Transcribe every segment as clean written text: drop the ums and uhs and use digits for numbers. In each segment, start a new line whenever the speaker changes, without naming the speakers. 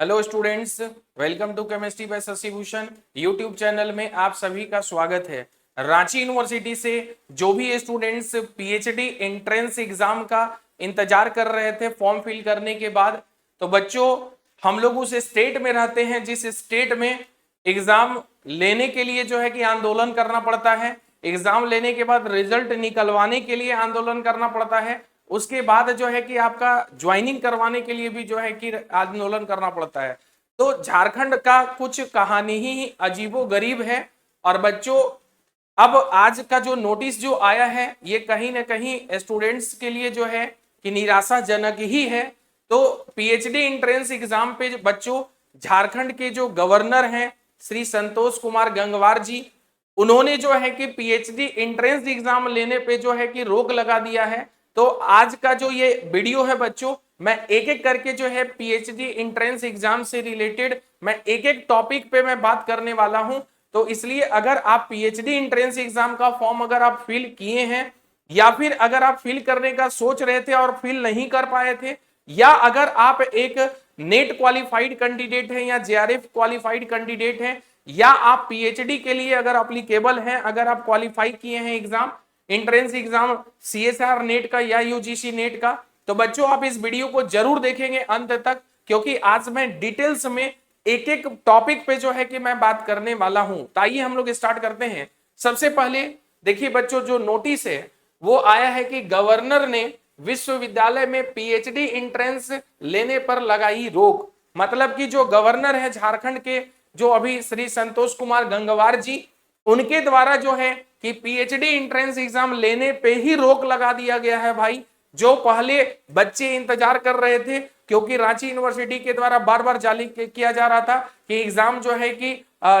Hello students, welcome to chemistry by Shashi Bhushan YouTube channel में आप सभी का स्वागत है। रांची यूनिवर्सिटी से जो भी स्टूडेंट्स पीएचडी एंट्रेंस एग्जाम का इंतजार कर रहे थे फॉर्म फिल करने के बाद, तो बच्चों हम लोग उस स्टेट में रहते हैं जिस स्टेट में एग्जाम लेने के लिए जो है कि आंदोलन करना पड़ता है, एग्जाम लेने के बाद रिजल्ट निकलवाने के लिए आंदोलन करना पड़ता है, उसके बाद जो है कि आपका ज्वाइनिंग करवाने के लिए भी जो है कि आंदोलन करना पड़ता है। तो झारखंड का कुछ कहानी ही अजीबो गरीब है। और बच्चों अब आज का जो नोटिस जो आया है ये कहीं ना कहीं स्टूडेंट्स के लिए जो है कि निराशाजनक ही है। तो पीएचडी एंट्रेंस एग्जाम पे बच्चों झारखंड के जो गवर्नर हैं श्री संतोष कुमार गंगवार जी, उन्होंने जो है कि पीएचडी एंट्रेंस एग्जाम लेने पे जो है कि रोक लगा दिया है। तो आज का जो ये वीडियो है बच्चों, मैं एक एक करके जो है पीएचडी एंट्रेंस एग्जाम से रिलेटेड मैं एक एक टॉपिक पे मैं बात करने वाला हूं। तो इसलिए अगर आप पीएचडी एंट्रेंस एग्जाम का फॉर्म अगर आप फिल किए हैं या फिर अगर आप फिल करने का सोच रहे थे और फिल नहीं कर पाए थे, या अगर आप एक नेट क्वालिफाइड कैंडिडेट हैं या जेआरएफ क्वालिफाइड कैंडिडेट हैं, या आप पीएचडी के लिए अगर अप्लीकेबल हैं, अगर आप क्वालिफाई किए हैं exam entrance exam CSR net का या यूजीसी नेट का, तो बच्चों आप इस वीडियो को जरूर देखेंगे अंत तक, क्योंकि आज मैं डिटेल्स में एक एक टॉपिक पे जो है कि मैं बात करने वाला हूं। तो आइए हम लोग स्टार्ट करते हैं। सबसे पहले देखिए बच्चों, जो नोटिस है वो आया है कि गवर्नर ने विश्वविद्यालय में पीएचडी एंट्रेंस लेने पर लगाई रोक। मतलब कि जो गवर्नर है झारखंड के, जो अभी श्री संतोष कुमार गंगवार जी, उनके द्वारा जो है कि पीएचडी एंट्रेंस एग्जाम लेने पे ही रोक लगा दिया गया है भाई। जो पहले बच्चे इंतजार कर रहे थे, क्योंकि रांची यूनिवर्सिटी के द्वारा बार बार जारी किया जा रहा था कि एग्जाम जो है कि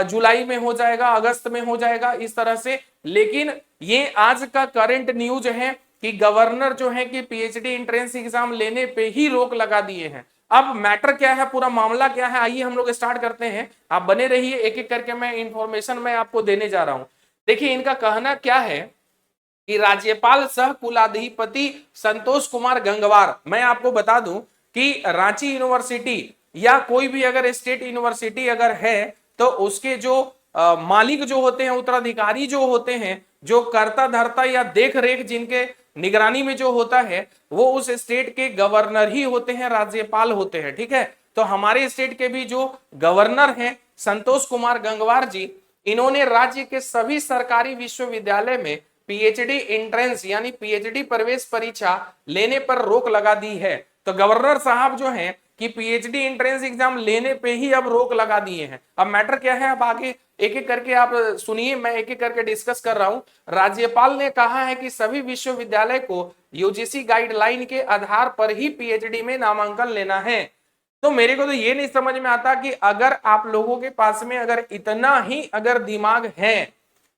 जुलाई में हो जाएगा, अगस्त में हो जाएगा, इस तरह से। लेकिन ये आज का करंट न्यूज है कि गवर्नर जो है कि पीएचडी एंट्रेंस एग्जाम लेने पे ही रोक लगा दिए हैं। अब मैटर क्या है, पूरा मामला क्या है, आइए हम लोग स्टार्ट करते हैं। आप बने रहिए, एक एक करके मैं इंफॉर्मेशन मैं आपको देने जा रहा हूं। देखिए इनका कहना क्या है कि राज्यपाल सह कुलाधिपति संतोष कुमार गंगवार, मैं आपको बता दूं कि रांची यूनिवर्सिटी या कोई भी अगर स्टेट यूनिवर्सिटी अगर है, तो उसके जो मालिक जो होते हैं, उत्तराधिकारी जो होते हैं, जो कर्ता धर्ता या देख रेख जिनके निगरानी में जो होता है, वो उस स्टेट के गवर्नर ही होते हैं, राज्यपाल होते हैं। ठीक है, तो हमारे स्टेट के भी जो गवर्नर हैं संतोष कुमार गंगवार जी, इन्होंने राज्य के सभी सरकारी विश्वविद्यालय में पीएचडी एंट्रेंस यानी पीएचडी प्रवेश परीक्षा लेने पर रोक लगा दी है। तो गवर्नर साहब जो हैं कि पीएचडी एंट्रेंस एग्जाम लेने पे ही अब रोक लगा दिए हैं। अब मैटर क्या है, अब आगे एक एक करके आप सुनिए, मैं एक एक करके डिस्कस कर रहा हूं। राज्यपाल ने कहा है कि सभी विश्वविद्यालय को यूजीसी गाइडलाइन के आधार पर ही पीएचडी में नामांकन लेना है। तो मेरे को तो ये नहीं समझ में आता कि अगर आप लोगों के पास में अगर इतना ही अगर दिमाग है,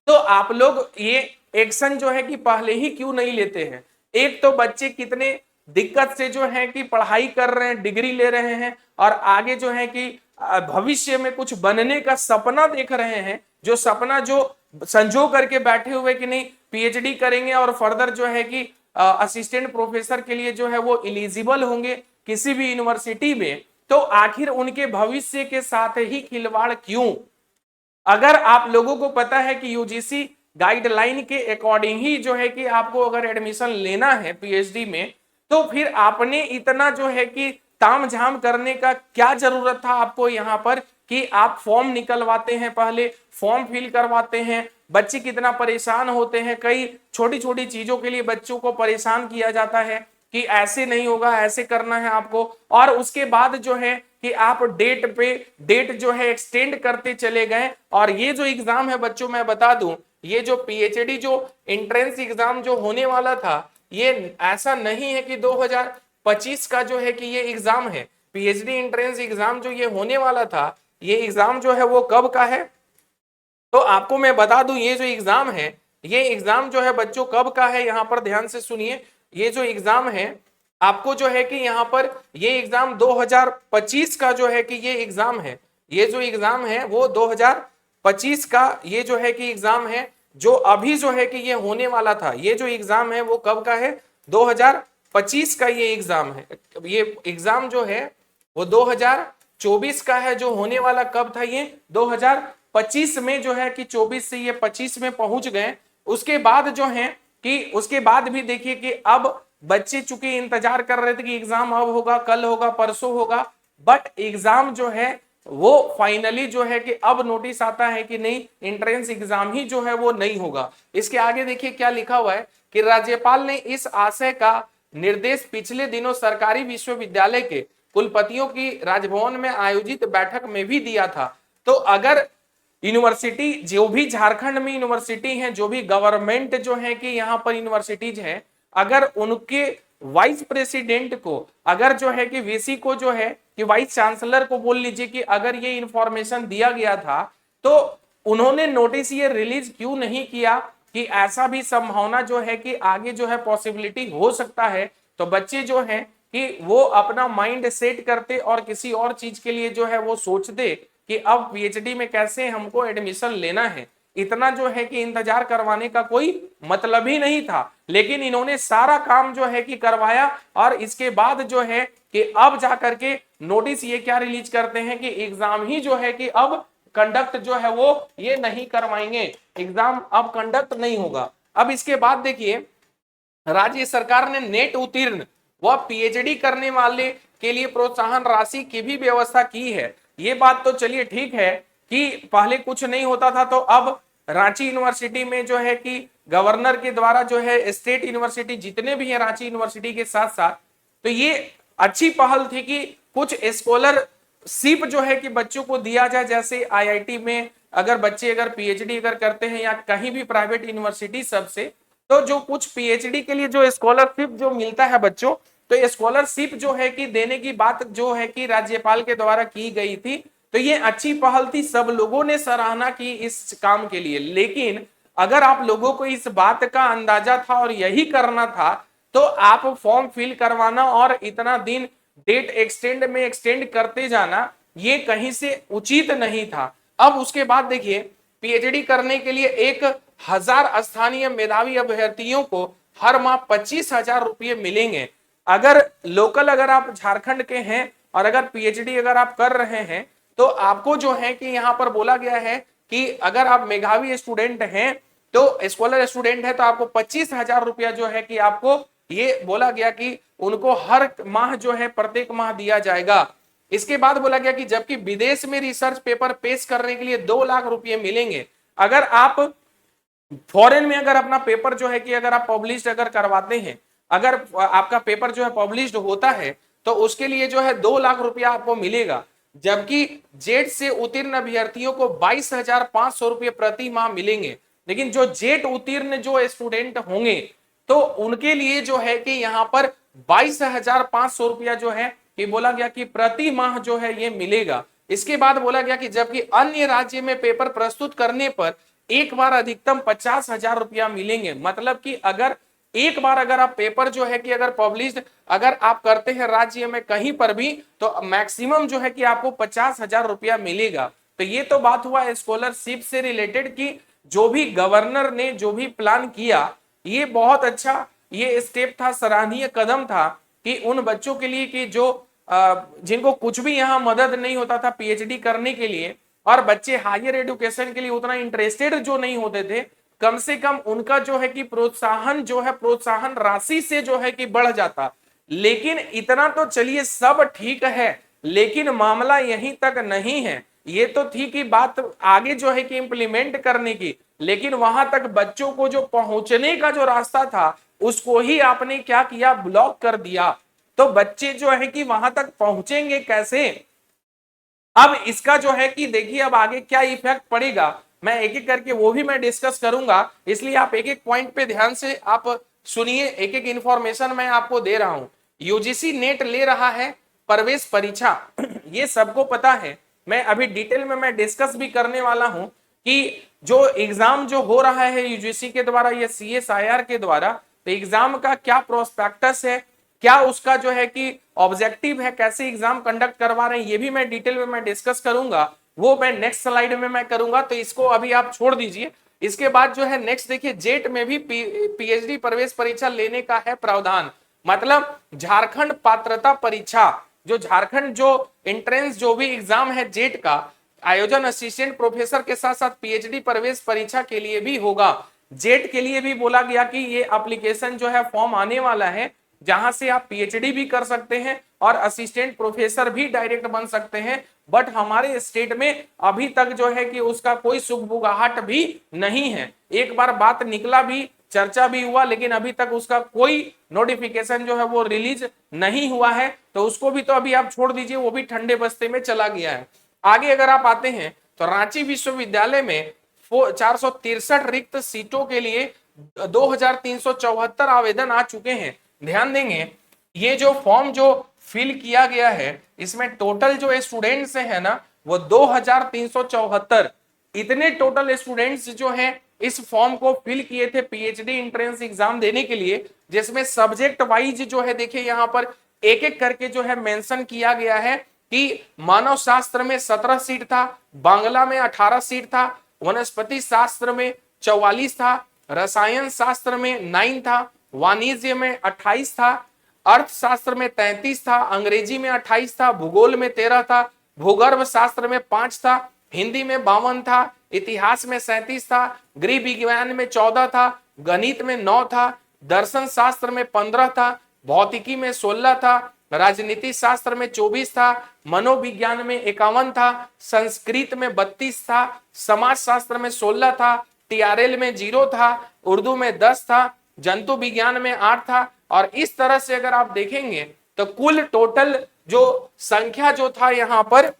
तो आप लोग ये एक्शन जो है कि पहले ही क्यों नहीं लेते हैं। एक तो बच्चे कितने दिक्कत से जो है कि पढ़ाई कर रहे हैं, डिग्री ले रहे हैं, और आगे जो है कि भविष्य में कुछ बनने का सपना देख रहे हैं, जो सपना जो संजो करके बैठे हुए कि नहीं पीएचडी करेंगे और फर्दर जो है कि असिस्टेंट प्रोफेसर के लिए जो है वो एलिजिबल होंगे किसी भी यूनिवर्सिटी में। तो आखिर उनके भविष्य के साथ ही खिलवाड़ क्यों? अगर आप लोगों को पता है कि यूजीसी गाइडलाइन के अकॉर्डिंग ही जो है कि आपको अगर एडमिशन लेना है पीएचडी में, तो फिर आपने इतना जो है कि तामझाम करने का क्या जरूरत था आपको यहाँ पर कि आप फॉर्म निकलवाते हैं, पहले फॉर्म फिल करवाते हैं। बच्चे कितना परेशान होते हैं, कई छोटी छोटी चीजों के लिए बच्चों को परेशान किया जाता है कि ऐसे नहीं होगा, ऐसे करना है आपको, और उसके बाद जो है कि आप डेट पे डेट जो है एक्सटेंड करते चले गए। और ये जो एग्जाम है बच्चों, मैं बता दूं, ये जो पीएचडी जो एंट्रेंस एग्जाम जो होने वाला था, ये ऐसा नहीं है कि 2025 का जो है कि ये एग्जाम है। पीएचडी एंट्रेंस एग्जाम जो ये होने वाला था, ये एग्जाम जो है वो कब का है, तो आपको मैं बता दूं ये जो एग्जाम है, ये एग्जाम जो है बच्चों कब का है, यहां पर ध्यान से सुनिए। ये जो एग्जाम है आपको जो है कि यहाँ पर ये एग्जाम 2025 का जो है कि ये एग्जाम है, ये जो एग्जाम है वो 2025 का ये जो है कि एग्जाम है, जो अभी जो है कि ये होने वाला था। ये जो एग्जाम है वो कब का है, 2025 का ये एग्जाम है। ये एग्जाम जो है वो 24 का है जो होने वाला, कब था ये 2025 में जो है कि 24 से ये 25 में पहुंच गए। उसके बाद जो है कि उसके बाद भी देखिए कि अब बच्चे चूंकि इंतजार कर रहे थे कि एग्जाम अब होगा, कल होगा, परसों होगा, बट एग्जाम जो है वो फाइनली जो है कि अब नोटिस आता है कि नहीं, एंट्रेंस एग्जाम ही जो है वो नहीं होगा। इसके आगे देखिए क्या लिखा हुआ है कि राज्यपाल ने इस आशय का निर्देश पिछले दिनों सरकारी विश्वविद्यालय के कुलपतियों की राजभवन में आयोजित बैठक में भी दिया था। तो अगर यूनिवर्सिटी, जो भी झारखंड में यूनिवर्सिटी है, जो भी गवर्नमेंट जो है कि यहाँ पर यूनिवर्सिटीज हैं, अगर उनके वाइस प्रेसिडेंट को, अगर जो है कि वीसी को जो है कि वाइस चांसलर को बोल लीजिए कि अगर ये इंफॉर्मेशन दिया गया था, तो उन्होंने नोटिस ये रिलीज क्यों नहीं किया कि ऐसा भी संभावना जो है कि आगे जो है पॉसिबिलिटी हो सकता है। तो बच्चे जो है कि वो अपना माइंड सेट करते और किसी और चीज के लिए जो है वो सोचते कि अब पीएचडी में कैसे हमको एडमिशन लेना है। इतना जो है कि इंतजार करवाने का कोई मतलब ही नहीं था, लेकिन इन्होंने सारा काम जो है कि करवाया और इसके बाद जो है कि अब जाकर के नोटिस ये क्या रिलीज करते हैं कि एग्जाम ही जो है कि अब कंडक्ट जो है वो ये नहीं करवाएंगे, एग्जाम अब कंडक्ट नहीं होगा। अब इसके बाद देखिए राज्य सरकार ने नेट उत्तीर्ण व पीएचडी करने वाले के लिए प्रोत्साहन राशि की भी व्यवस्था की है। ये बात तो चलिए ठीक है कि पहले कुछ नहीं होता था, तो अब रांची यूनिवर्सिटी में जो है कि गवर्नर के द्वारा जो है स्टेट यूनिवर्सिटी जितने भी हैं रांची यूनिवर्सिटी के साथ साथ, तो ये अच्छी पहल थी कि कुछ स्कॉलरशिप जो है कि बच्चों को दिया जाए। जैसे आईआईटी में अगर बच्चे अगर पीएचडी अगर करते हैं या कहीं भी प्राइवेट यूनिवर्सिटी सबसे, तो जो कुछ पीएचडी के लिए जो स्कॉलरशिप जो मिलता है बच्चों, तो स्कॉलरशिप जो है कि देने की बात जो है कि राज्यपाल के द्वारा की गई थी। तो ये अच्छी पहल थी, सब लोगों ने सराहना की इस काम के लिए। लेकिन अगर आप लोगों को इस बात का अंदाजा था और यही करना था, तो आप फॉर्म फिल करवाना और इतना दिन डेट एक्सटेंड करते जाना ये कहीं से उचित नहीं था। अब उसके बाद देखिए पीएचडी करने के लिए 1000 स्थानीय मेधावी अभ्यर्थियों को हर माह 25,000 रुपये मिलेंगे। अगर लोकल अगर आप झारखंड के हैं और अगर पीएचडी अगर आप कर रहे हैं, तो आपको जो है कि यहाँ पर बोला गया है कि अगर आप मेधावी स्टूडेंट हैं, तो स्कॉलर स्टूडेंट है, तो आपको 25,000 रुपया जो है कि आपको ये बोला गया कि उनको हर माह जो है प्रत्येक माह दिया जाएगा। इसके बाद बोला गया कि जबकि विदेश में रिसर्च पेपर पेश करने के लिए 2 लाख रुपये मिलेंगे। अगर आप फॉरेन में अगर अपना पेपर जो है कि अगर आप पब्लिश अगर करवाते हैं, अगर आपका पेपर जो है पब्लिश्ड होता है, तो उसके लिए जो है 2 लाख रुपया आपको मिलेगा। जबकि जेट से उत्तीर्ण अभ्यर्थियों को 22,500 रुपये प्रति माह मिलेंगे। लेकिन जो जेट उत्तीर्ण जो स्टूडेंट होंगे, तो उनके लिए जो है कि यहाँ पर 22,500 रुपया जो है कि बोला गया कि प्रति माह जो है ये मिलेगा। इसके बाद बोला गया कि जबकि अन्य राज्य में पेपर प्रस्तुत करने पर एक बार अधिकतम 50,000 रुपया मिलेंगे। मतलब कि अगर एक बार अगर आप पेपर जो है कि अगर पब्लिश्ड अगर आप करते हैं राज्य में कहीं पर भी, तो मैक्सिमम जो है कि आपको 50,000 रुपया मिलेगा। तो ये तो बात हुआ स्कॉलरशिप से रिलेटेड कि जो भी गवर्नर ने जो भी प्लान किया, ये बहुत अच्छा ये स्टेप था, सराहनीय कदम था कि उन बच्चों के लिए कि जो जिनको कुछ भी यहाँ मदद नहीं होता था पीएचडी करने के लिए, और बच्चे हायर एजुकेशन के लिए उतना इंटरेस्टेड जो नहीं होते थे, कम से कम उनका जो है कि प्रोत्साहन जो है प्रोत्साहन राशि से जो है कि बढ़ जाता। लेकिन इतना तो चलिए सब ठीक है, लेकिन मामला यहीं तक नहीं है। ये तो थी कि बात आगे जो है कि इंप्लीमेंट करने की, लेकिन वहां तक बच्चों को जो पहुंचने का जो रास्ता था उसको ही आपने क्या किया, ब्लॉक कर दिया। तो बच्चे जो है कि वहां तक पहुंचेंगे कैसे? अब इसका जो है कि देखिए अब आगे क्या इफेक्ट पड़ेगा, मैं एक एक करके वो भी मैं डिस्कस करूंगा, इसलिए आप एक एक पॉइंट पे ध्यान से आप सुनिए, एक एक इंफॉर्मेशन मैं आपको दे रहा हूं। यूजीसी नेट ले रहा है प्रवेश परीक्षा, ये सबको पता है। मैं अभी डिटेल में मैं डिस्कस भी करने वाला हूं कि जो एग्जाम जो हो रहा है यूजीसी के द्वारा या सीएसआईआर के द्वारा, तो एग्जाम का क्या प्रोस्पेक्टस है, क्या उसका जो है कि ऑब्जेक्टिव है, कैसे एग्जाम कंडक्ट करवा रहे हैं, ये भी मैं डिटेल में मैं डिस्कस करूंगा। वो मैं नेक्स्ट स्लाइड में मैं करूंगा, तो इसको अभी आप छोड़ दीजिए। इसके बाद जो है नेक्स्ट देखिए, जेट में भी पीएचडी प्रवेश परीक्षा लेने का है प्रावधान। मतलब झारखंड पात्रता परीक्षा जो झारखंड जो एंट्रेंस जो भी एग्जाम है जेट का आयोजन असिस्टेंट प्रोफेसर के साथ साथ पीएचडी प्रवेश परीक्षा के लिए भी होगा। जेट के लिए भी बोला गया कि ये एप्लीकेशन जो है फॉर्म आने वाला है, जहां से आप पीएचडी भी कर सकते हैं और असिस्टेंट प्रोफेसर भी डायरेक्ट बन सकते हैं। बट हमारे स्टेट में अभी तक जो है कि उसका कोई सुगबुगाहट भी नहीं है। एक बार बात निकला भी, चर्चा भी हुआ, लेकिन अभी तक उसका कोई नोटिफिकेशन जो है वो रिलीज नहीं हुआ है। तो उसको भी तो अभी आप छोड़ दीजिए, वो भी ठंडे बस्ते में चला गया है। आगे अगर आप आते हैं तो रांची विश्वविद्यालय में 463 रिक्त सीटों के लिए 2374 आवेदन आ चुके हैं। ध्यान देंगे ये जो फॉर्म जो फिल किया गया है इसमें टोटल जो स्टूडेंट्स है ना वो 2374, इतने टोटल स्टूडेंट्स जो हैं इस फॉर्म को फिल किए थे पीएचडी एंट्रेंस एग्जाम देने के लिए, जिसमें सब्जेक्ट वाइज जो है देखिए यहाँ पर एक एक करके जो है मेंशन किया गया है कि मानव शास्त्र में 17 सीट था, बांग्ला में 18 सीट था, वनस्पति शास्त्र में 44 था, रसायन शास्त्र में 9 था, वाणिज्य में 28 था, अर्थशास्त्र में 33 था, अंग्रेजी में 28 था, भूगोल में 13 था, भूगर्भ शास्त्र में 5 था, हिंदी में 52 था, इतिहास में 37 था, गृह विज्ञान में 14 था, गणित में 9 था, दर्शन शास्त्र में 15 था, भौतिकी में 16 था, राजनीति शास्त्र में 24 था, मनोविज्ञान में 51 था, संस्कृत में 32 था, समाज शास्त्र में 16 था, टीआरएल में 0 था, उर्दू में 10 था, जंतु विज्ञान में 8 था। और इस तरह से अगर आप देखेंगे तो कुल टोटल जो संख्या जो था यहां पर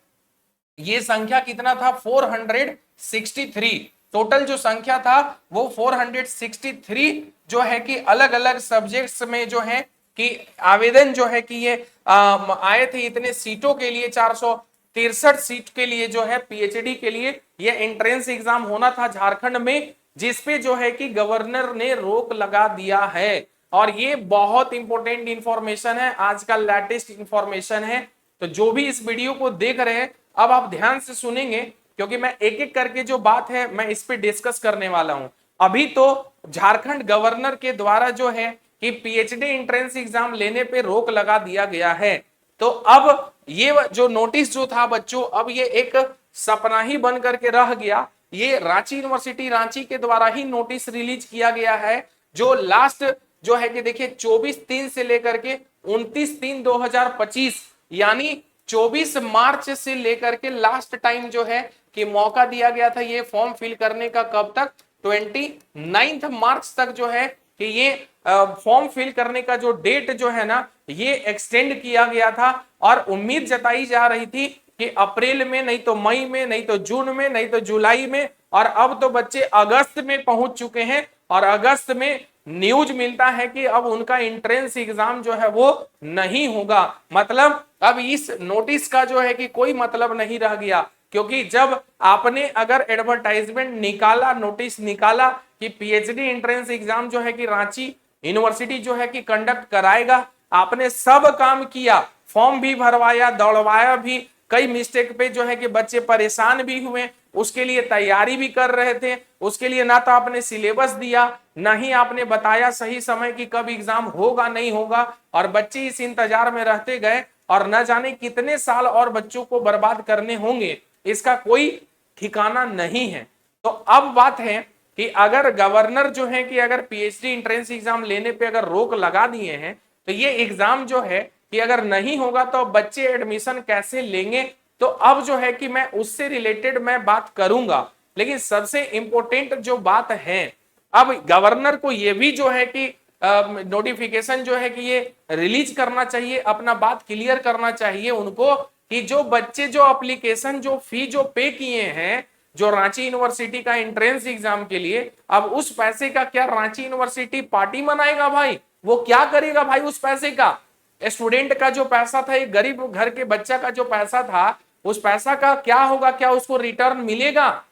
ये संख्या कितना था 463। टोटल जो संख्या था वो 463 जो है कि अलग अलग सब्जेक्ट्स में जो है कि आवेदन जो है कि ये आए थे इतने सीटों के लिए 463 सीट के लिए जो है पीएचडी के लिए ये एंट्रेंस एग्जाम होना था झारखंड में, जिसपे जो है कि गवर्नर ने रोक लगा दिया है। और ये बहुत इंपॉर्टेंट इंफॉर्मेशन है, आज का लेटेस्ट इंफॉर्मेशन है। तो जो भी इस वीडियो को देख रहे हैं अब आप ध्यान से सुनेंगे, क्योंकि मैं एक एक करके जो बात है मैं इस पे डिस्कस करने वाला हूं। अभी तो झारखंड गवर्नर के द्वारा जो है कि पीएचडी एंट्रेंस एग्जाम लेने पे रोक लगा दिया गया है। तो अब ये जो नोटिस जो था बच्चों, अब ये एक सपना ही बन करके रह गया। ये रांची यूनिवर्सिटी रांची के द्वारा ही नोटिस रिलीज किया गया है, जो लास्ट जो है कि देखिए 24/3 से लेकर के 29/3/2025 यानी 24 मार्च से लेकर के लास्ट टाइम जो है कि मौका दिया गया था ये फॉर्म फिल करने का। कब तक? 29 मार्च तक जो है कि ये फॉर्म फिल करने का जो डेट जो है ना ये एक्सटेंड किया गया था। और उम्मीद जताई जा रही थी कि अप्रैल में, नहीं तो मई में, नहीं तो जून में, नहीं तो जुलाई में, और अब तो बच्चे अगस्त में पहुंच चुके हैं। और अगस्त में न्यूज मिलता है कि अब उनका एंट्रेंस एग्जाम जो है वो नहीं होगा। मतलब अब इस नोटिस का जो है कि कोई मतलब नहीं रह गया, क्योंकि जब आपने अगर एडवर्टाइजमेंट निकाला, नोटिस निकाला कि पीएचडी एंट्रेंस एग्जाम जो है कि रांची यूनिवर्सिटी जो है कि कंडक्ट कराएगा, आपने सब काम किया, फॉर्म भी भरवाया, दौड़वाया भी, कई मिस्टेक पे जो है कि बच्चे परेशान भी हुए, उसके लिए तैयारी भी कर रहे थे। उसके लिए ना तो आपने सिलेबस दिया, ना ही आपने बताया सही समय कि कब एग्जाम होगा नहीं होगा, और बच्चे इस इंतजार में रहते गए और न जाने कितने साल और बच्चों को बर्बाद करने होंगे, इसका कोई ठिकाना नहीं है। तो अब बात है कि अगर गवर्नर जो है कि अगर पीएचडी एंट्रेंस एग्जाम लेने पे अगर रोक लगा दिए हैं, तो ये एग्जाम जो है कि अगर नहीं होगा तो बच्चे एडमिशन कैसे लेंगे। तो अब जो है कि मैं उससे रिलेटेड मैं बात करूंगा, लेकिन सबसे इंपॉर्टेंट जो बात है, अब गवर्नर को ये भी जो है कि नोटिफिकेशन जो है कि ये रिलीज करना चाहिए, अपना बात क्लियर करना चाहिए उनको कि जो बच्चे जो एप्लीकेशन जो फी जो पे किए हैं जो रांची यूनिवर्सिटी का एंट्रेंस एग्जाम के लिए, अब उस पैसे का क्या रांची यूनिवर्सिटी पार्टी मनाएगा भाई? वो क्या करेगा भाई उस पैसे का? स्टूडेंट का जो पैसा था, एक गरीब घर के बच्चा का जो पैसा था, उस पैसा का क्या होगा? क्या उसको रिटर्न मिलेगा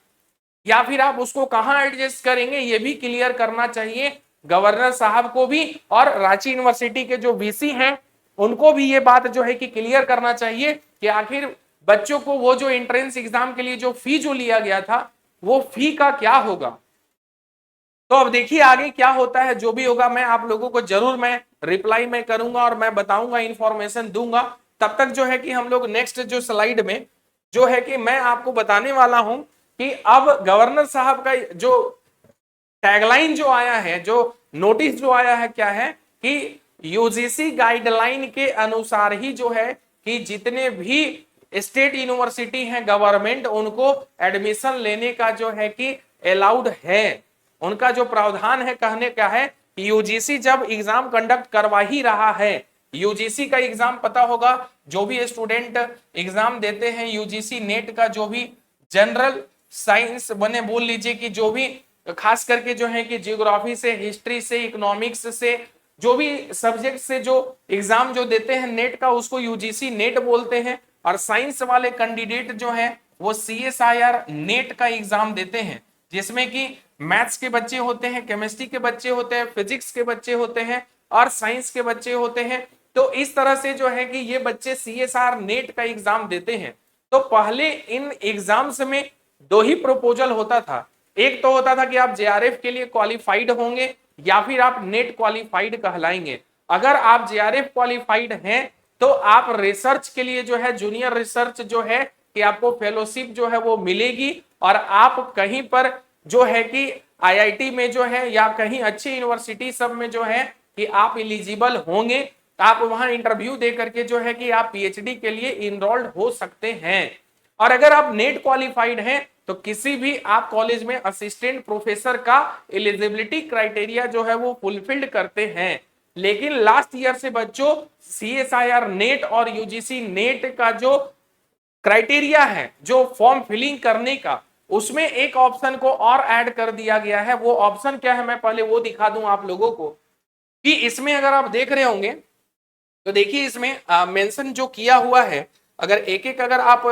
या फिर आप उसको कहां एडजस्ट करेंगे? ये भी क्लियर करना चाहिए गवर्नर साहब को भी, और रांची यूनिवर्सिटी के जो वीसी हैं उनको भी ये बात जो है कि क्लियर करना चाहिए कि आखिर बच्चों को वो जो एंट्रेंस एग्जाम के लिए जो फी जो लिया गया था वो फी का क्या होगा। तो अब देखिए आगे क्या होता है, जो भी होगा मैं आप लोगों को जरूर मैं रिप्लाई मैं करूंगा और मैं बताऊंगा, इंफॉर्मेशन दूंगा। तब तक जो है कि हम लोग नेक्स्ट जो स्लाइड में जो है कि मैं आपको बताने वाला हूं कि अब गवर्नर साहब का जो टैगलाइन जो आया है, जो नोटिस जो आया है, क्या है कि यूजीसी गाइडलाइन के अनुसार ही जो है कि जितने भी स्टेट यूनिवर्सिटी हैं गवर्नमेंट, उनको एडमिशन लेने का जो है कि अलाउड है। उनका जो प्रावधान है, कहने क्या है कि यूजीसी जब एग्जाम कंडक्ट करवा ही रहा है, यूजीसी का एग्जाम पता होगा, जो भी स्टूडेंट एग्जाम देते हैं यूजीसी नेट का, जो भी जनरल साइंस बने बोल लीजिए कि जो भी खास करके जो है कि जियोग्राफी से, हिस्ट्री से, इकोनॉमिक्स से, जो भी सब्जेक्ट से जो एग्जाम जो देते हैं नेट का, उसको यूजीसी नेट बोलते हैं। और साइंस वाले कैंडिडेट जो है वो सीएसआईआर नेट का एग्जाम देते हैं, जिसमें कि मैथ्स के बच्चे होते हैं, केमिस्ट्री के बच्चे होते हैं, फिजिक्स के बच्चे होते हैं और साइंस के बच्चे होते हैं। तो इस तरह से जो है कि ये बच्चे सीएसआईआर नेट का एग्जाम देते हैं। तो पहले इन एग्जाम्स में दो ही प्रपोजल होता था। एक तो होता था कि आप जेआरएफ के लिए क्वालिफाइड होंगे या फिर आप नेट क्वालिफाइड कहलाएंगे। अगर आप जेआरएफ क्वालिफाइड हैं तो आप रिसर्च के लिए जो है, जूनियर रिसर्च जो है कि आपको फेलोशिप जो है वो मिलेगी और आप कहीं पर जो है कि आईआईटी में जो है या कहीं अच्छी यूनिवर्सिटी सब में जो है कि आप एलिजिबल होंगे। आप वहां इंटरव्यू दे करके जो है कि आप पीएचडी के लिए इनरोल्ड हो सकते हैं। और अगर आप नेट क्वालिफाइड हैं तो किसी भी आप कॉलेज में असिस्टेंट प्रोफेसर का एलिजिबिलिटी क्राइटेरिया जो है वो फुलफिल्ड करते हैं। लेकिन लास्ट ईयर से बच्चों सीएसआईआर नेट और यूजीसी नेट का जो क्राइटेरिया है, जो फॉर्म फिलिंग करने का, उसमें एक ऑप्शन को और ऐड कर दिया गया है। वो ऑप्शन क्या है, मैं पहले वो दिखा दूं आप लोगों को कि इसमें अगर आप देख रहे होंगे तो देखिए इसमें मेंशन जो किया हुआ है, अगर एक एक अगर आप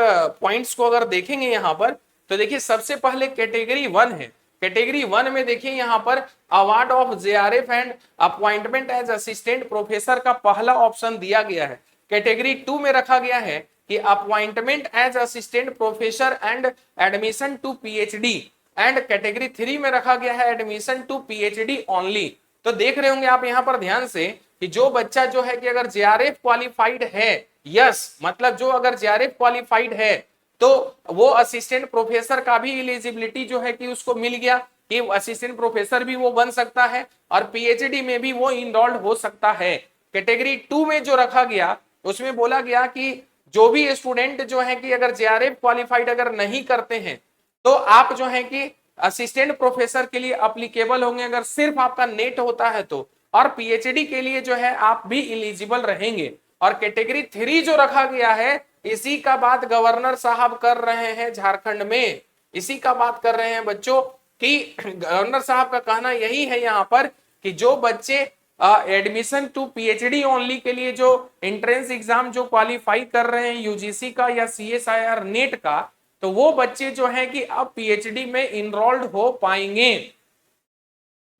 पॉइंट्स को अगर देखेंगे यहां पर, तो देखिए सबसे पहले कैटेगरी 1 है। कैटेगरी 1 में देखिए यहां पर award of JRF and appointment as assistant professor का पहला ऑप्शन दिया गया है। कैटेगरी 2 में रखा गया है कि appointment as assistant professor and admission to PhD, and category 3 में रखा गया है एडमिशन टू पीएचडी ओनली। तो देख रहे होंगे आप यहां पर ध्यान से कि जो बच्चा जो है कि अगर जेआरएफ क्वालिफाइड है, यस मतलब जो अगर जेआरएफ क्वालिफाइड है तो वो असिस्टेंट प्रोफेसर का भी एलिजिबिलिटी जो है कि उसको मिल गया कि असिस्टेंट प्रोफेसर भी वो बन सकता है और पीएचडी में भी वो इनरोल्ड हो सकता है। कैटेगरी 2 में जो रखा गया उसमें बोला गया कि जो भी स्टूडेंट जो है कि अगर जेआरएफ क्वालिफाइड अगर नहीं करते हैं तो आप जो है कि असिस्टेंट प्रोफेसर के लिए अप्लीकेबल होंगे अगर सिर्फ आपका नेट होता है तो, और पीएचडी के लिए जो है आप भी एलिजिबल रहेंगे। और कैटेगरी 3 जो रखा गया है, इसी का बात गवर्नर साहब कर रहे हैं झारखंड में, इसी का बात कर रहे हैं बच्चों कि गवर्नर साहब का कहना यही है यहाँ पर कि जो बच्चे एडमिशन टू पीएचडी ओनली के लिए जो एंट्रेंस एग्जाम जो क्वालिफाई कर रहे हैं यूजीसी का या सीएसआईआर नेट का, तो वो बच्चे जो है कि अब पीएचडी में इनरोल्ड हो पाएंगे।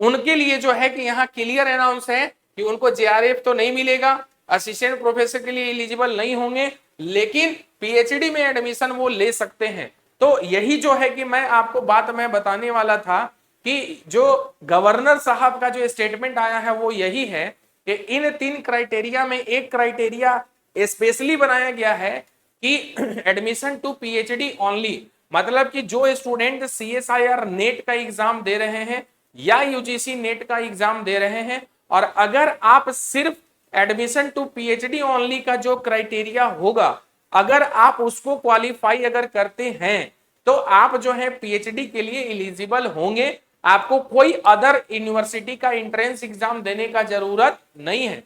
उनके लिए जो है कि यहाँ क्लियर अनाउंस है कि उनको जेआरएफ तो नहीं मिलेगा, असिस्टेंट प्रोफेसर के लिए एलिजिबल नहीं होंगे, लेकिन पीएचडी में एडमिशन वो ले सकते हैं। तो यही जो है कि मैं आपको बात मैं बताने वाला था कि जो गवर्नर साहब का जो स्टेटमेंट आया है वो यही है कि इन 3 क्राइटेरिया में एक क्राइटेरिया स्पेशली बनाया गया है कि एडमिशन टू पीएचडी ओनली, मतलब कि जो स्टूडेंट सीएसआईआर नेट का एग्जाम दे रहे हैं या यूजीसी नेट का एग्जाम दे रहे हैं, और अगर आप सिर्फ एडमिशन टू पीएचडी ओनली का जो क्राइटेरिया होगा, अगर आप उसको क्वालिफाई अगर करते हैं तो आप जो है पीएचडी के लिए एलिजिबल होंगे। आपको कोई अदर यूनिवर्सिटी का एंट्रेंस एग्जाम देने का जरूरत नहीं है।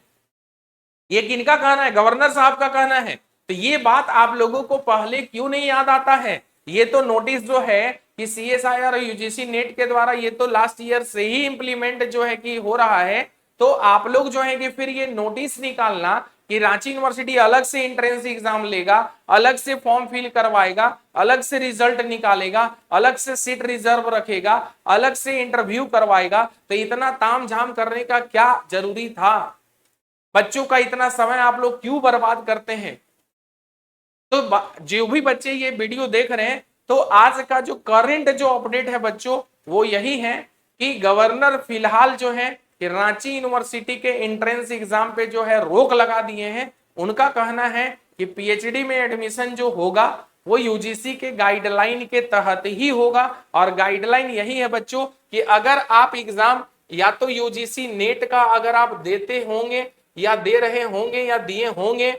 ये किनका कहना है? गवर्नर साहब का कहना है। तो ये बात आप लोगों को पहले क्यों नहीं याद आता है? ये तो नोटिस जो है कि सीएसआईआर और यूजीसी नेट के द्वारा ये तो लास्ट ईयर से ही इंप्लीमेंट जो है कि हो रहा है। तो आप लोग जो है कि फिर ये नोटिस निकालना कि रांची यूनिवर्सिटी अलग से एंट्रेंस एग्जाम लेगा, अलग से फॉर्म फिल करवाएगा, अलग से रिजल्ट निकालेगा, अलग से सीट रिजर्व रखेगा, अलग से इंटरव्यू करवाएगा, तो इतना तामझाम करने का क्या जरूरी था? बच्चों का इतना समय आप लोग क्यों बर्बाद करते हैं? तो जो भी बच्चे ये वीडियो देख रहे हैं, तो आज का जो करंट जो अपडेट है बच्चों वो यही है कि गवर्नर फिलहाल जो है कि रांची यूनिवर्सिटी के एंट्रेंस एग्जाम पे जो है रोक लगा दिए हैं। उनका कहना है कि पीएचडी में एडमिशन जो होगा वो यूजीसी के गाइडलाइन के तहत ही होगा। और गाइडलाइन यही है बच्चों कि अगर आप एग्जाम या तो यूजीसी नेट का अगर आप देते होंगे या दे रहे होंगे या दिए होंगे,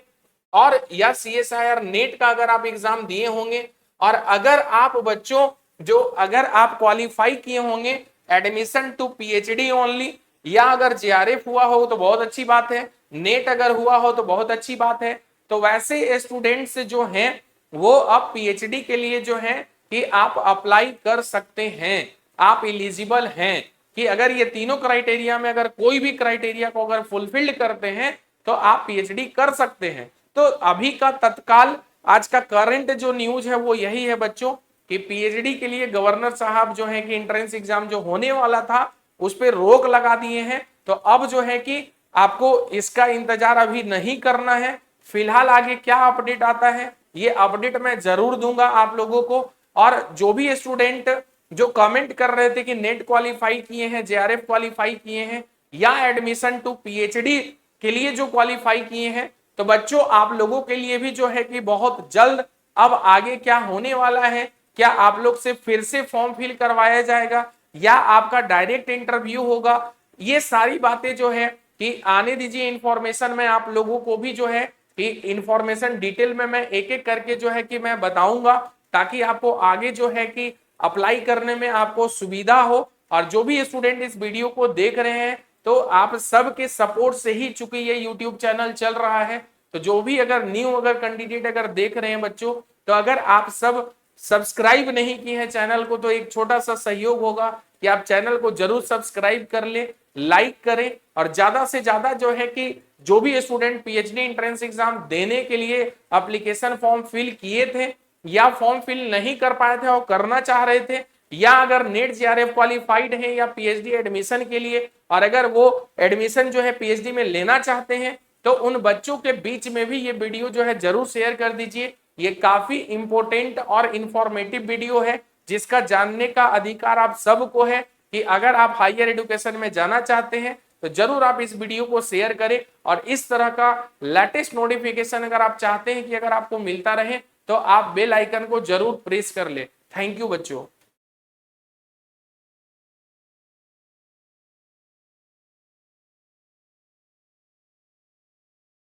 और या सीएसआईआर नेट का अगर आप एग्जाम दिए होंगे, और अगर आप बच्चों जो अगर आप क्वालिफाई किए होंगे एडमिशन टू पीएचडी ओनली, या अगर जेआरएफ हुआ हो तो बहुत अच्छी बात है, नेट अगर हुआ हो तो बहुत अच्छी बात है। तो वैसे स्टूडेंट्स जो हैं वो अब पीएचडी के लिए जो है कि आप अप्लाई कर सकते हैं, आप एलिजिबल हैं कि अगर ये तीनों क्राइटेरिया में अगर कोई भी क्राइटेरिया को अगर फुलफिल्ड करते हैं तो आप पीएचडी कर सकते हैं। तो अभी का तत्काल आज का करंट जो न्यूज है वो यही है बच्चों कि पीएचडी के लिए गवर्नर साहब जो है कि एंट्रेंस एग्जाम जो होने वाला था उस पर रोक लगा दिए हैं। तो अब जो है कि आपको इसका इंतजार अभी नहीं करना है, फिलहाल आगे क्या अपडेट आता है ये अपडेट मैं जरूर दूंगा आप लोगों को। और जो भी स्टूडेंट जो कमेंट कर रहे थे कि नेट क्वालिफाई किए हैं, जेआरएफ क्वालिफाई किए हैं या एडमिशन टू पीएचडी के लिए जो क्वालिफाई किए हैं, तो बच्चों आप लोगों के लिए भी जो है कि बहुत जल्द अब आगे क्या होने वाला है, क्या आप लोग से फिर से फॉर्म फिल करवाया जाएगा या आपका डायरेक्ट इंटरव्यू होगा, ये सारी बातें जो है कि आने दीजिए इंफॉर्मेशन में आप लोगों को भी जो है कि इंफॉर्मेशन डिटेल में मैं एक एक करके जो है कि मैं बताऊंगा ताकि आपको आगे जो है कि अप्लाई करने में आपको सुविधा हो। और जो भी स्टूडेंट इस वीडियो को देख रहे हैं तो आप सबके सपोर्ट से ही चूंकि ये यूट्यूब चैनल चल रहा है, तो जो भी अगर न्यू अगर कैंडिडेट अगर देख रहे हैं बच्चों, तो अगर आप सब सब्सक्राइब नहीं किए हैं चैनल को तो एक छोटा सा सहयोग होगा कि आप चैनल को जरूर सब्सक्राइब कर ले, लाइक करें, और ज्यादा से ज्यादा जो है कि जो भी स्टूडेंट पीएचडी एंट्रेंस एग्जाम देने के लिए एप्लीकेशन फॉर्म फिल किए थे या फॉर्म फिल नहीं कर पाए थे और करना चाह रहे थे, या अगर नेट जेआरएफ क्वालिफाइड है या पीएचडी एडमिशन के लिए और अगर वो एडमिशन जो है पीएचडी में लेना चाहते हैं, तो उन बच्चों के बीच में भी ये वीडियो जो है जरूर शेयर कर दीजिए। ये काफी इंपॉर्टेंट और इंफॉर्मेटिव वीडियो है जिसका जानने का अधिकार आप सबको है कि अगर आप हायर एजुकेशन में जाना चाहते हैं तो जरूर आप इस वीडियो को शेयर करें। और इस तरह का लेटेस्ट नोटिफिकेशन अगर आप चाहते हैं कि अगर आपको मिलता रहे तो आप बेल आइकन को जरूर प्रेस कर ले। थैंक यू बच्चों।